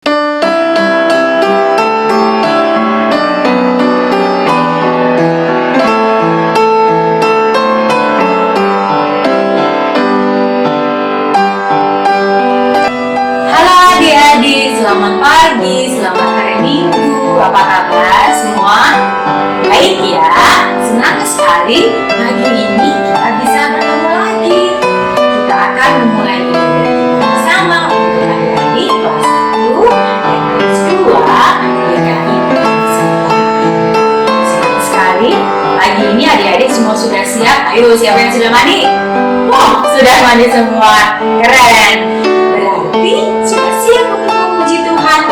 Selamat pagi, selamat hari Minggu. Apa kabar semua? Baik ya, senang sekali pagi ini kita bisa bertemu lagi. Kita akan memulai ibadah kita bersama untuk adik-adik kelas 1 dan kelas 2 DKI Sekolah. Senang sekali, pagi ini adik-adik semua sudah siap. Ayo, siapa yang sudah mandi? Oh, sudah mandi semua. Keren. Berarti sudah siap untuk memuji Tuhan.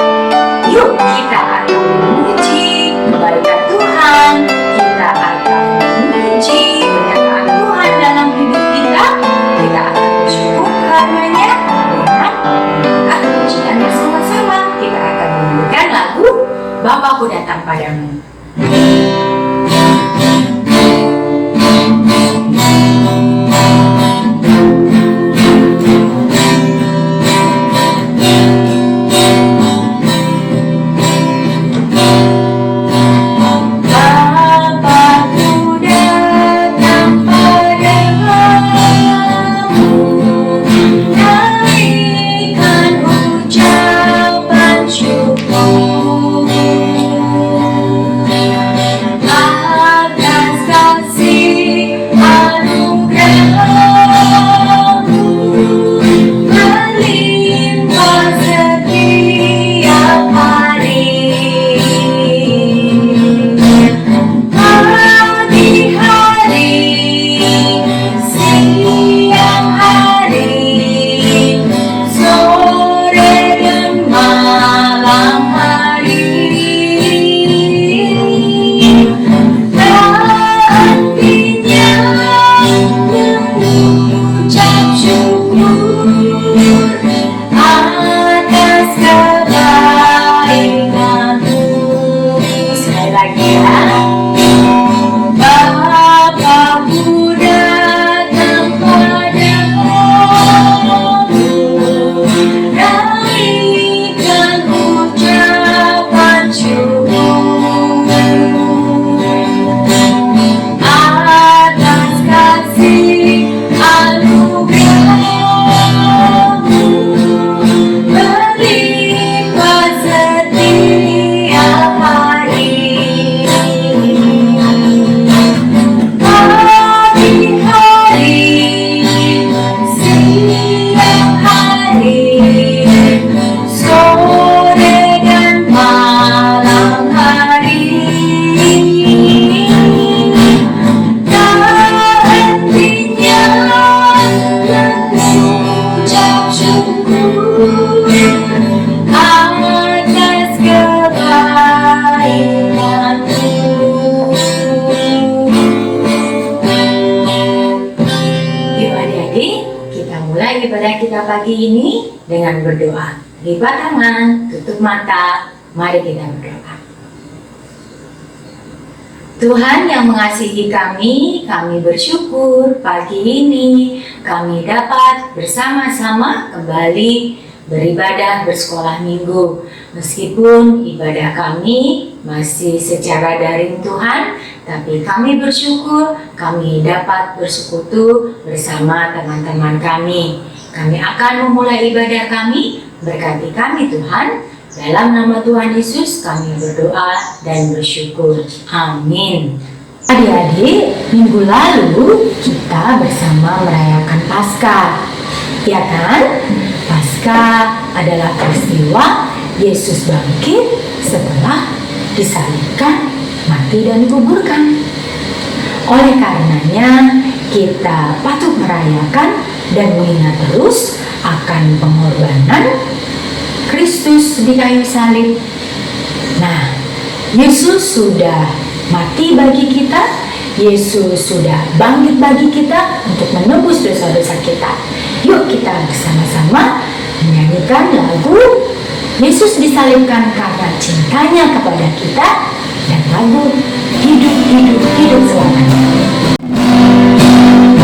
Yuk kita akan memuji kebaikan Tuhan. Kita akan memuji pernyataan Tuhan dalam hidup kita. Kita akan bersyukur karenanya dengan mendengar pujian bersama-sama. Kita akan menyanyikan lagu Bapakku Datang Padamu. Ibadah kita pagi ini dengan berdoa. Lipat tangan, tutup mata, mari kita berdoa. Tuhan yang mengasihi kami bersyukur pagi ini kami dapat bersama-sama kembali beribadah bersekolah minggu. Meskipun ibadah kami masih secara daring Tuhan, tapi kami bersyukur kami dapat bersekutu bersama teman-teman kami. Kami akan memulai ibadah kami, berkati kami Tuhan. Dalam nama Tuhan Yesus kami berdoa dan bersyukur. Amin. Adik-adik, minggu lalu kita bersama merayakan Paskah. Ya kan? Paskah adalah peristiwa Yesus bangkit setelah disalibkan, mati dan dikuburkan. Oleh karenanya kita patut merayakan dan mengingat terus akan pengorbanan Kristus di kayu salib. Nah, Yesus sudah mati bagi kita, Yesus sudah bangkit bagi kita untuk menebus dosa-dosa kita. Yuk kita bersama-sama menyanyikan lagu Yesus disalibkan karena cintanya kepada kita dan lagu Hidup, Hidup, Hidup selamanya.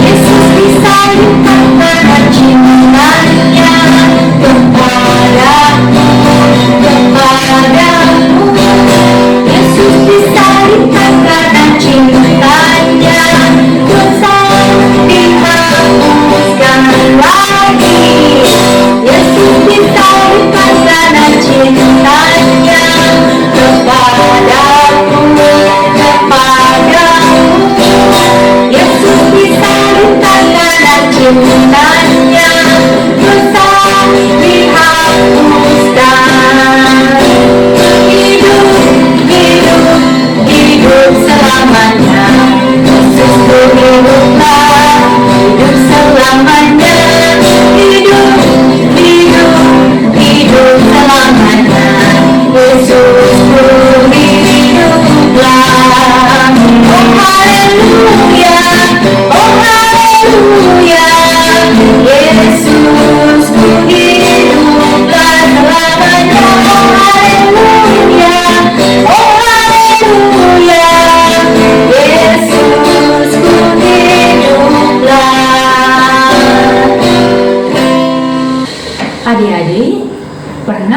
Yesus disalibkan karena cintanya kepadaku.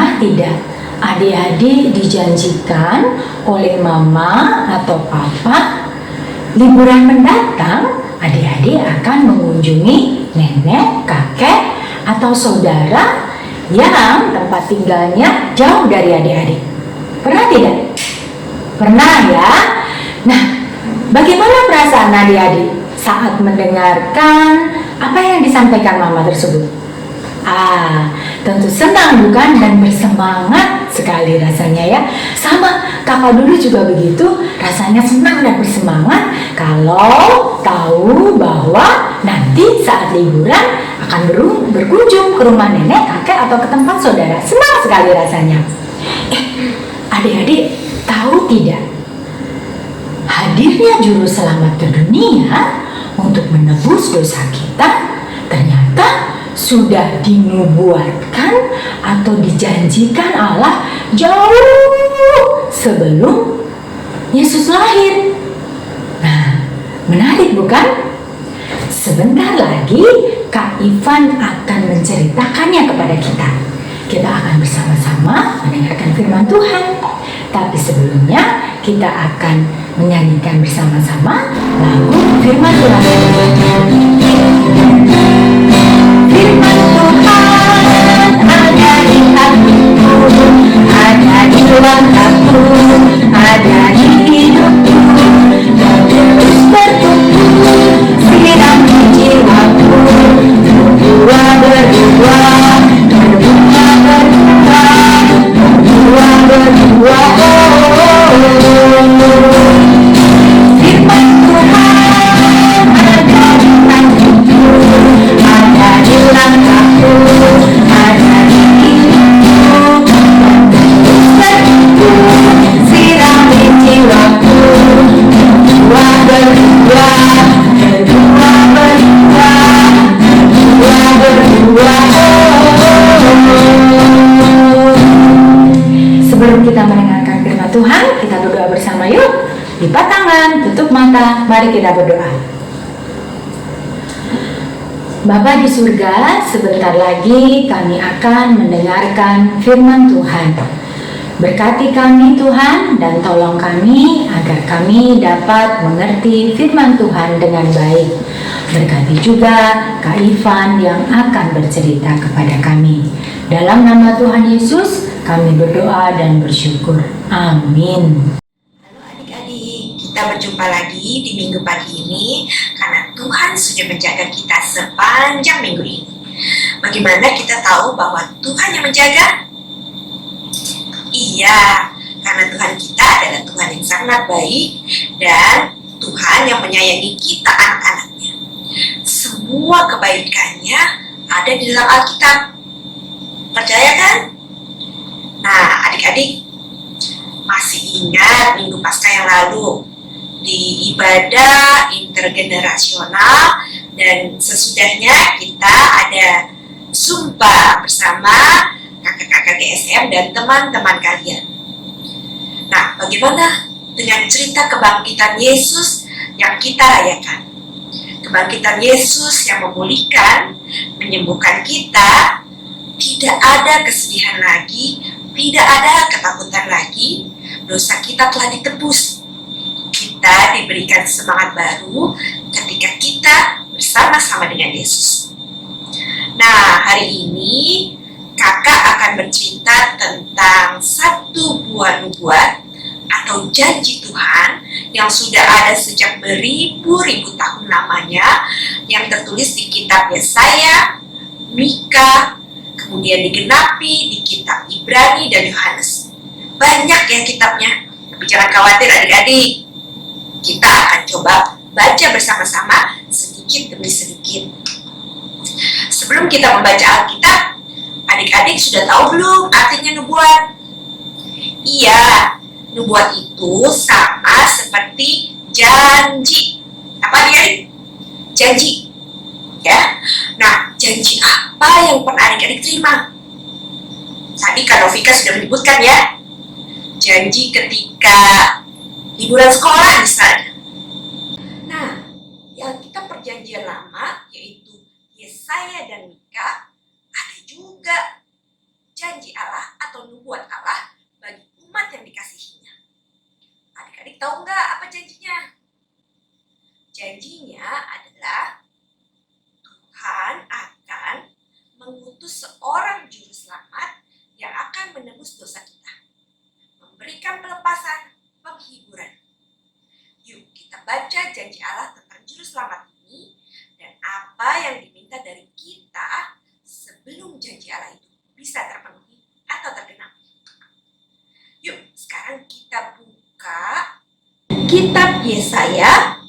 Pernah tidak adik-adik dijanjikan oleh mama atau papa liburan mendatang adik-adik akan mengunjungi nenek, kakek, atau saudara yang tempat tinggalnya jauh dari adik-adik? Pernah tidak? Pernah ya? Nah, bagaimana perasaan adik-adik saat mendengarkan apa yang disampaikan mama tersebut? Tentu senang bukan, dan bersemangat sekali rasanya ya. Sama kakak dulu juga begitu, rasanya senang dan bersemangat kalau tahu bahwa nanti saat liburan akan berkunjung ke rumah nenek, kakek, atau ke tempat saudara. Senang sekali rasanya. Adik-adik tahu tidak? Hadirnya juru selamat ke dunia untuk menebus dosa kita ternyata sudah dinubuatkan atau dijanjikan Allah jauh sebelum Yesus lahir. Nah, menarik bukan? Sebentar lagi Kak Ivan akan menceritakannya kepada kita. Kita akan bersama-sama mendengarkan firman Tuhan. Tapi sebelumnya kita akan menyanyikan bersama-sama lagu firman Tuhan. Firman Tuhan ada di hatiku, ada di langkahku, ada di hidupku, dan terus bertumbuh, siram di jiwaku, berdua, berdua, berdua, berdua, berdua, berdua, Firman Tuhan ada di hatiku, ada di langkahku, ada di hidupku, dan terus sirami jiwaku, berdua, berdua, berdua, berdua, berdua, Sebelum kita mendengarkan firman Tuhan, kita berdoa bersama yuk. Lipat tangan, tutup mata, mari kita berdoa. Bapa di surga, sebentar lagi kami akan mendengarkan firman Tuhan. Berkati kami Tuhan, dan tolong kami agar kami dapat mengerti firman Tuhan dengan baik. Berkati juga Kak Ivan yang akan bercerita kepada kami. Dalam nama Tuhan Yesus, kami berdoa dan bersyukur. Amin. Halo adik-adik, kita berjumpa lagi di minggu pagi ini karena Tuhan sudah menjaga kita sepanjang minggu ini. Bagaimana kita tahu bahwa Tuhan yang menjaga? Iya, karena Tuhan kita adalah Tuhan yang sangat baik dan Tuhan yang menyayangi kita anak-anaknya. Semua kebaikannya ada di dalam Alkitab. Percaya kan? Nah, adik-adik masih ingat minggu Paskah yang lalu di ibadah intergenerasional dan sesudahnya kita ada sumpah bersama kakak-kakak GSM dan teman-teman kalian. Nah, bagaimana dengan cerita kebangkitan Yesus yang kita rayakan? Kebangkitan Yesus yang memulihkan, menyembuhkan kita, tidak ada kesedihan lagi, tidak ada ketakutan lagi, dosa kita telah ditebus. Kita diberikan semangat baru ketika kita bersama-sama dengan Yesus. Nah, hari ini kakak akan bercerita tentang satu buah nubuat atau janji Tuhan yang sudah ada sejak beribu-ribu tahun lamanya, yang tertulis di kitab Yesaya, Mika, kemudian digenapi di kitab Ibrani dan Yohanes. Banyak ya kitabnya, tapi jangan khawatir adik-adik. Kita akan coba baca bersama-sama sedikit demi sedikit. Sebelum kita membaca Alkitab, adik-adik sudah tahu belum artinya nubuat? Iya, nubuat itu sama seperti janji. Apa adik-adik? Janji. Ya. Nah, janji apa yang pernah adik-adik terima? Tadi Kak Novika sudah menyebutkan ya. Janji ketika liburan sekolah misalnya. Nah, di Alkitab Perjanjian Lama yaitu Yesaya dan Mika ada juga janji Allah atau nubuat Allah bagi umat yang dikasihinya. Adik-adik tahu nggak apa janjinya? Janjinya adalah Tuhan akan mengutus seorang juru selamat yang akan menebus dosa kita, memberikan pelepasan, penghiburan. Yuk kita baca janji Allah tentang juru selamat ini dan apa yang diminta dari kita sebelum janji Allah itu bisa terpenuhi atau tergenapi. Yuk sekarang kita buka kitab Yesaya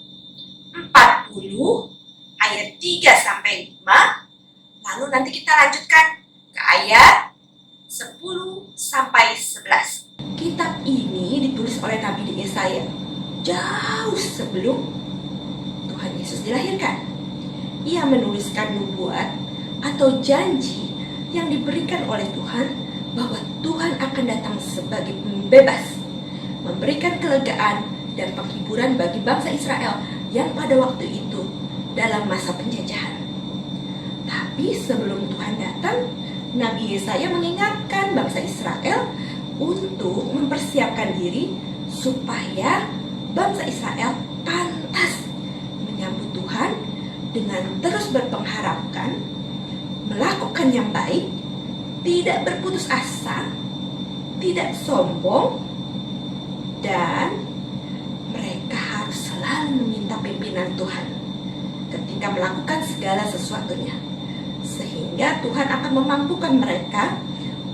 40 ayat 3-5, lalu nanti kita lanjutkan ke ayat 10-11. Kitab ini ditulis oleh Nabi Yesaya jauh sebelum Tuhan Yesus dilahirkan. Ia menuliskan nubuat atau janji yang diberikan oleh Tuhan bahwa Tuhan akan datang sebagai pembebas, memberikan kelegaan dan penghiburan bagi bangsa Israel yang pada waktu itu dalam masa penjajahan. Tapi sebelum Tuhan datang, Nabi Yesaya mengingatkan bangsa Israel untuk mempersiapkan diri supaya bangsa Israel pantas menyambut Tuhan dengan terus berpengharapkan, melakukan yang baik, tidak berputus asa, tidak sombong, dan mereka harus selalu meminta pimpinan Tuhan ketika melakukan segala sesuatunya, sehingga Tuhan akan memampukan mereka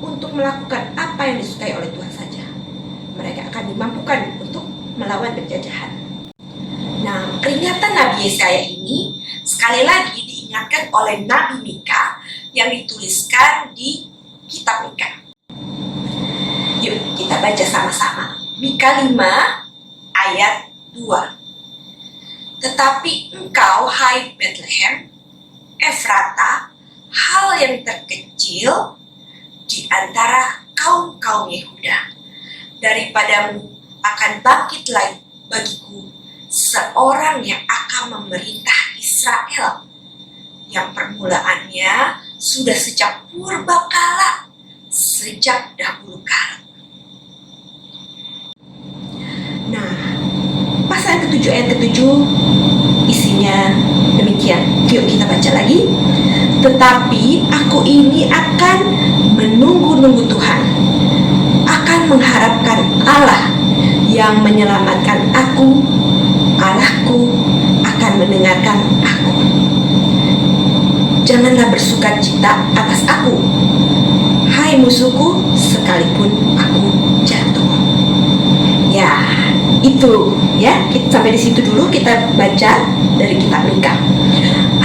untuk melakukan apa yang disukai oleh Tuhan saja. Mereka akan dimampukan untuk melawan penjajahan. Nah, peringatan Nabi Yesaya ini sekali lagi diingatkan oleh Nabi Mika yang dituliskan di kitab Mika. Yuk kita baca sama-sama. Mika 5 ayat 2. Tetapi engkau, hai Bethlehem, Efrata, hal yang terkecil di antara kaum-kaum Yehuda, daripadamu akan bangkit lagi bagiku seorang yang akan memerintah Israel, yang permulaannya sudah sejak purbakala, sejak dahulu kala. Nah, pasal ke-7 ayat ke-7 isinya demikian. Yuk kita baca lagi. Tetapi aku ini akan menunggu-nunggu Tuhan, akan mengharapkan Allah yang menyelamatkan aku. Allahku akan mendengarkan aku. Janganlah bersukacita atas aku, hai musuhku, sekalipun aku jatuh. Ya, itu ya. Sampai di situ dulu kita baca dari kitab Mika.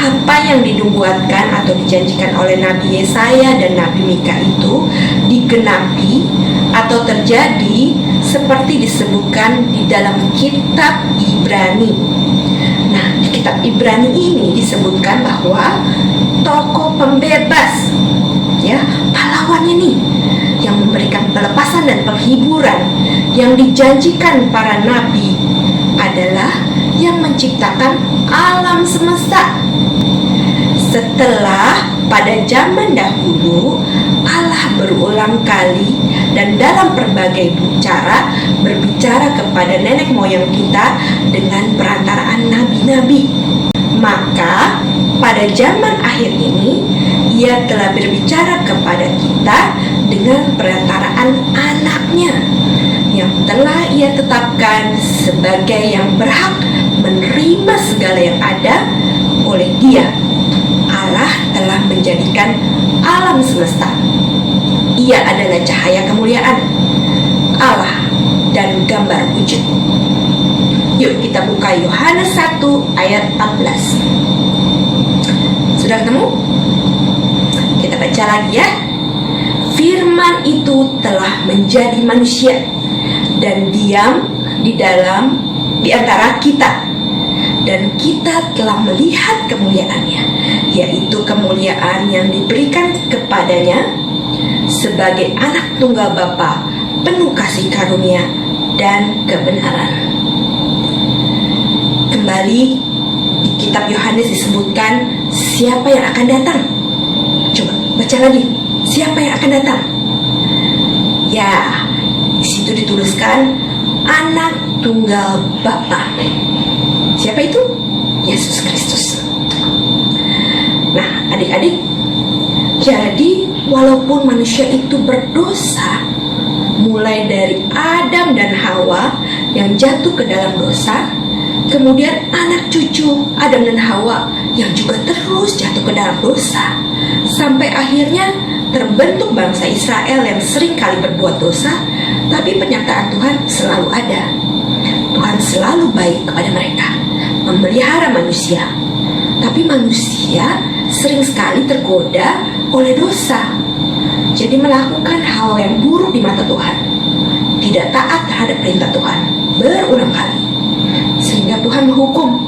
Apa yang dinubuatkan atau dijanjikan oleh Nabi Yesaya dan Nabi Mika itu digenapi atau terjadi seperti disebutkan di dalam kitab Ibrani. Nah, di kitab Ibrani ini disebutkan bahwa tokoh pembebas, ya, pahlawannya nih, yang memberikan pelepasan dan penghiburan yang dijanjikan para nabi adalah yang menciptakan alam semesta. Setelah pada zaman dahulu Allah berulang kali dan dalam berbagai cara berbicara kepada nenek moyang kita dengan perantaraan nabi-nabi, maka pada zaman akhir ini Ia telah berbicara kepada kita dengan perantaraan anaknya yang telah Ia tetapkan sebagai yang berhak menerima segala yang ada oleh Dia. Allah telah menjadikan alam semesta. Ia adalah cahaya kemuliaan Allah dan gambar wujud. Yuk kita buka Yohanes 1 ayat 14. Sudah ketemu? Kita baca lagi ya. Firman itu telah menjadi manusia dan diam di antara kita, dan kita telah melihat kemuliaannya, yaitu kemuliaan yang diberikan kepadanya sebagai anak tunggal Bapa, penuh kasih karunia dan kebenaran. Kembali di kitab Yohanes disebutkan siapa yang akan datang. Coba baca lagi, siapa yang akan datang? menebuskan anak tunggal Bapa. Siapa itu? Yesus Kristus. Nah, adik-adik, jadi walaupun manusia itu berdosa, mulai dari Adam dan Hawa yang jatuh ke dalam dosa, kemudian anak cucu Adam dan Hawa yang juga terus jatuh ke dalam dosa, sampai akhirnya terbentuk bangsa Israel yang sering kali berbuat dosa, tapi penyertaan Tuhan selalu ada. Tuhan selalu baik kepada mereka, memelihara manusia. Tapi manusia sering sekali tergoda oleh dosa, jadi melakukan hal yang buruk di mata Tuhan, tidak taat terhadap perintah Tuhan berulang kali, sehingga Tuhan menghukum.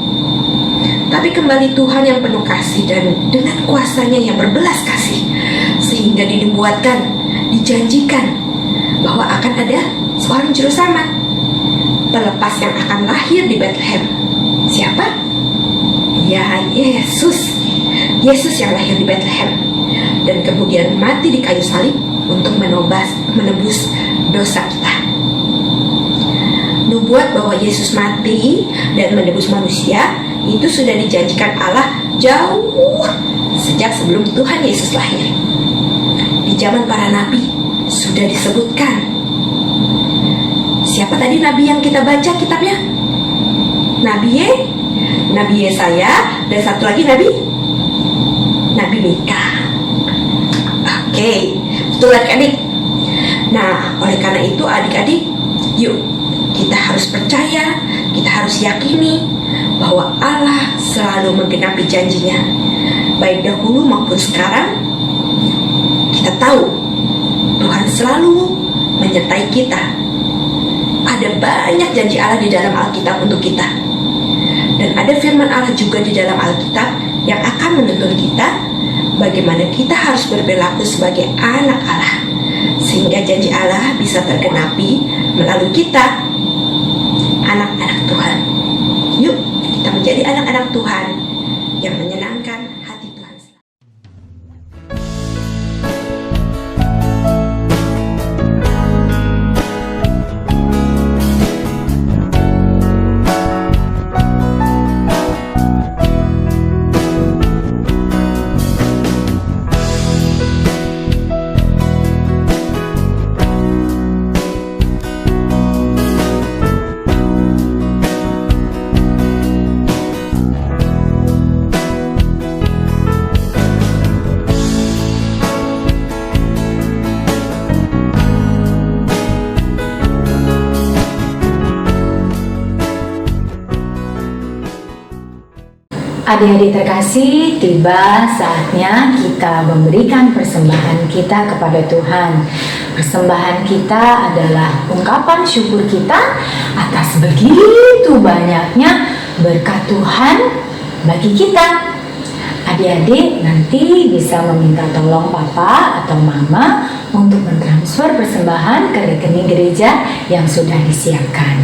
Tapi kembali Tuhan yang penuh kasih dan dengan kuasanya yang berbelas kasih, sehingga dibuatkan, dijanjikan bahwa akan ada seorang juru selamat, pelepas yang akan lahir di Bethlehem. Siapa? Ya, Yesus. Yesus yang lahir di Bethlehem dan kemudian mati di kayu salib untuk menebus dosa kita. Nubuat bahwa Yesus mati dan menebus manusia itu sudah dijanjikan Allah jauh sejak sebelum Tuhan Yesus lahir. Di zaman para nabi sudah disebutkan. Siapa tadi nabi yang kita baca kitabnya? Nabi Yesaya, dan satu lagi Nabi Mika. Oke, betul adik-adik. Nah, oleh karena itu adik-adik, yuk kita harus percaya, kita harus yakini bahwa Allah selalu menggenapi janjinya, baik dahulu maupun sekarang. Kita tahu Tuhan selalu menyertai kita. Ada banyak janji Allah di dalam Alkitab untuk kita, dan ada firman Allah juga di dalam Alkitab yang akan menuntun kita bagaimana kita harus berperilaku sebagai anak Allah, sehingga janji Allah bisa tergenapi melalui kita, anak-anak Tuhan. Yuk kita menjadi anak-anak Tuhan yang menyenangkan hati Tuhan. Adik-adik terkasih, tiba saatnya kita memberikan persembahan kita kepada Tuhan. Persembahan kita adalah ungkapan syukur kita atas begitu banyaknya berkat Tuhan bagi kita. Adik-adik nanti bisa meminta tolong papa atau mama untuk mentransfer persembahan ke rekening gereja yang sudah disiapkan.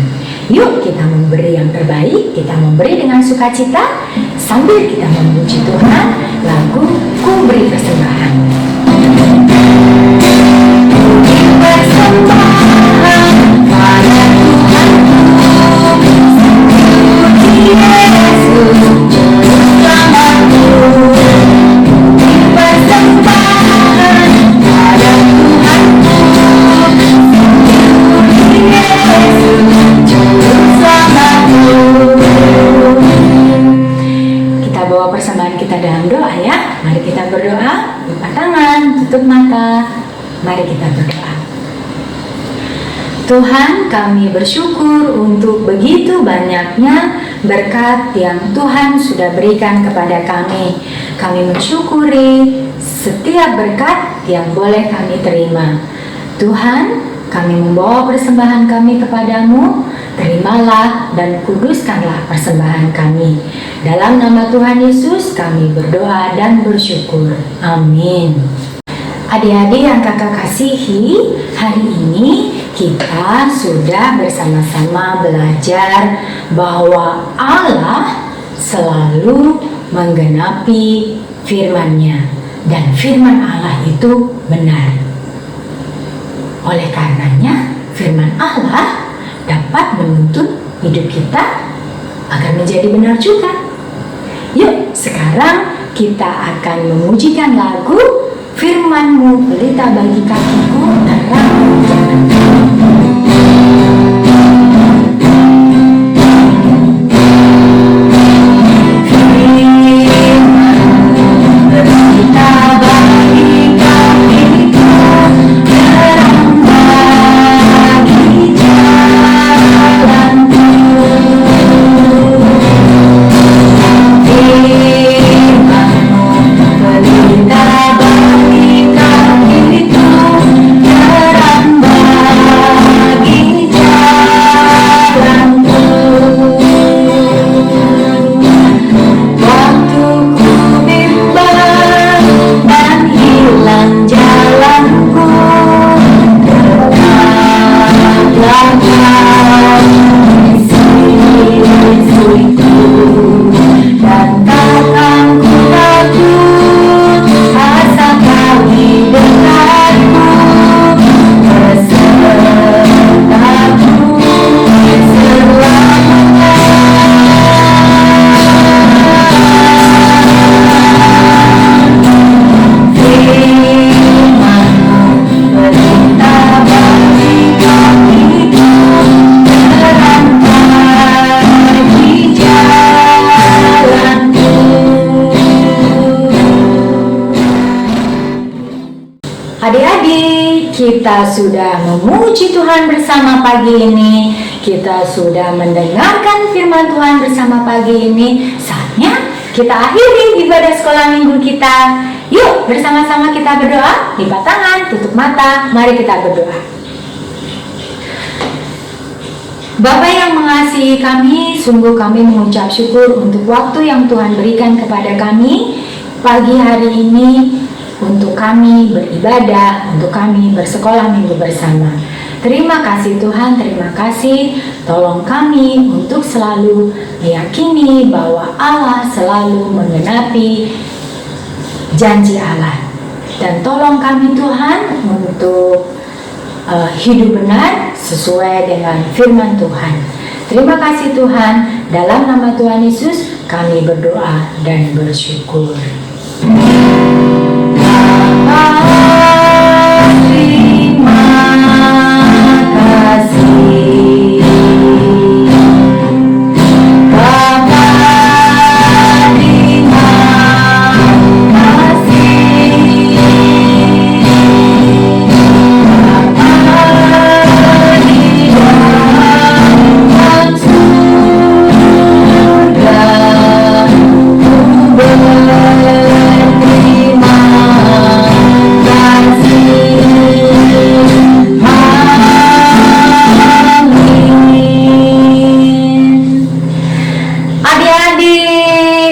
Yuk kita memberi yang terbaik, kita memberi dengan sukacita sambil kita memuji Tuhan. Lagu Ku Beri Persembahan. Persembahan pada Tuhanku, Puji Yesus Juru Selamatku. Persembahan pada Tuhanku, Puji Yesus Juru Selamatku. Kita bawa persembahan kita dalam doa ya. Mari kita berdoa, buka tangan, tutup mata. Mari kita berdoa. Tuhan, kami bersyukur untuk begitu banyaknya berkat yang Tuhan sudah berikan kepada kami. Kami mensyukuri setiap berkat yang boleh kami terima. Tuhan, kami membawa persembahan kami kepadamu. Terimalah dan kuduskanlah persembahan kami. Dalam nama Tuhan Yesus kami berdoa dan bersyukur. Amin. Adik-adik yang kakak kasihi, hari ini kita sudah bersama-sama belajar bahwa Allah selalu menggenapi firman-Nya, dan firman Allah itu benar. Oleh karenanya, firman Allah dapat menuntun hidup kita agar menjadi benar juga. Yuk, sekarang kita akan memujikan lagu Firman-Mu pelita bagi kakiku, terang jalanku. Adik-adik, kita sudah memuji Tuhan bersama pagi ini. Kita sudah mendengarkan firman Tuhan bersama pagi ini. Saatnya kita akhiri ibadah sekolah minggu kita. Yuk, bersama-sama kita berdoa. Lipat tangan, tutup mata. Mari kita berdoa. Bapa yang mengasihi kami, sungguh kami mengucap syukur untuk waktu yang Tuhan berikan kepada kami pagi hari ini, untuk kami beribadah, untuk kami bersekolah minggu bersama. Terima kasih Tuhan, terima kasih. Tolong kami untuk selalu meyakini bahwa Allah selalu menggenapi janji Allah. Dan tolong kami Tuhan untuk hidup benar sesuai dengan firman Tuhan. Terima kasih Tuhan, dalam nama Tuhan Yesus kami berdoa dan bersyukur.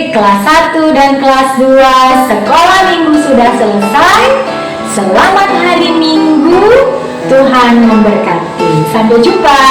Kelas 1 dan kelas 2 sekolah minggu sudah selesai. Selamat hari Minggu, Tuhan memberkati. Sampai jumpa.